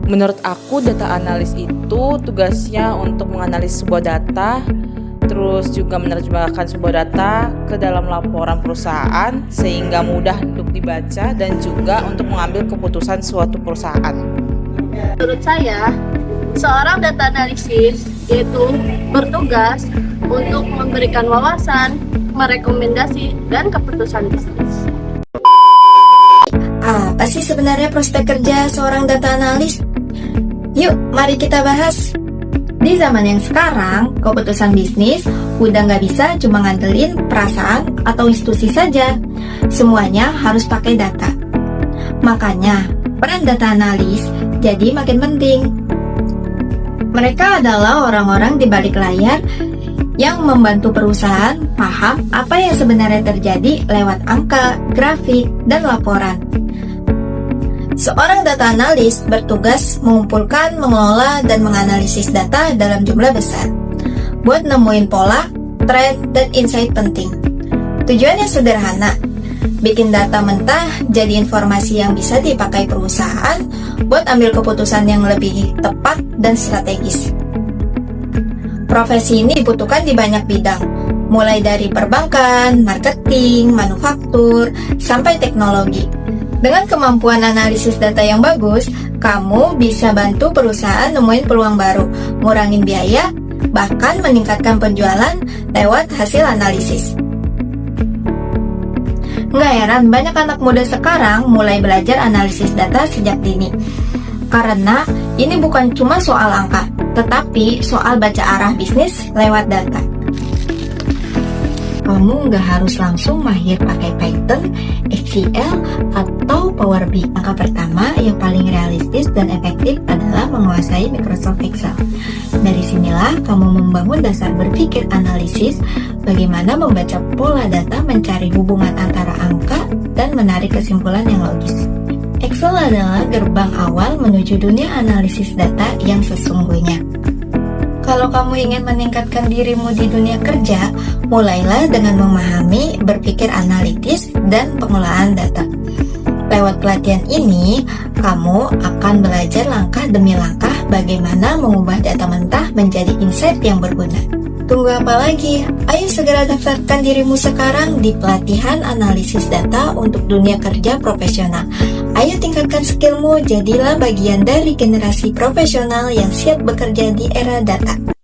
Menurut aku, data analis itu tugasnya untuk menganalisis sebuah data, terus juga menerjemahkan sebuah data ke dalam laporan perusahaan sehingga mudah untuk dibaca dan juga untuk mengambil keputusan suatu perusahaan. Menurut saya, seorang data analisis yaitu bertugas untuk memberikan wawasan, merekomendasi, dan keputusan bisnis. Apa sih sebenarnya prospek kerja seorang data analis? Yuk, mari kita bahas. Di zaman yang sekarang, keputusan bisnis udah nggak bisa cuma ngandelin perasaan atau institusi saja. Semuanya harus pakai data. Makanya, peran data analis jadi makin penting. Mereka adalah orang-orang di balik layar yang membantu perusahaan paham apa yang sebenarnya terjadi lewat angka, grafik, dan laporan. Seorang data analis bertugas mengumpulkan, mengelola, dan menganalisis data dalam jumlah besar buat nemuin pola, tren, dan insight penting. Tujuannya sederhana, bikin data mentah jadi informasi yang bisa dipakai perusahaan buat ambil keputusan yang lebih tepat dan strategis. Profesi ini dibutuhkan di banyak bidang, mulai dari perbankan, marketing, manufaktur, sampai teknologi. Dengan kemampuan analisis data yang bagus, kamu bisa bantu perusahaan nemuin peluang baru, ngurangin biaya, bahkan meningkatkan penjualan lewat hasil analisis. Nggak heran banyak anak muda sekarang mulai belajar analisis data sejak dini. Karena ini bukan cuma soal angka, tetapi soal baca arah bisnis lewat data. Kamu nggak harus langsung mahir pakai Python, SQL, atau Power BI. Langkah pertama yang paling realistis dan efektif adalah menguasai Microsoft Excel. Dari sinilah kamu membangun dasar berpikir analisis, bagaimana membaca pola data, mencari hubungan antara angka, dan menarik kesimpulan yang logis. Excel adalah gerbang awal menuju dunia analisis data yang sesungguhnya. Kalau kamu ingin meningkatkan dirimu di dunia kerja, mulailah dengan memahami berpikir analitis dan pengolahan data. Lewat pelatihan ini, kamu akan belajar langkah demi langkah bagaimana mengubah data mentah menjadi insight yang berguna. Tunggu apa lagi? Ayo segera daftarkan dirimu sekarang di pelatihan analisis data untuk dunia kerja profesional. Ayo tingkatkan skillmu, jadilah bagian dari generasi profesional yang siap bekerja di era data.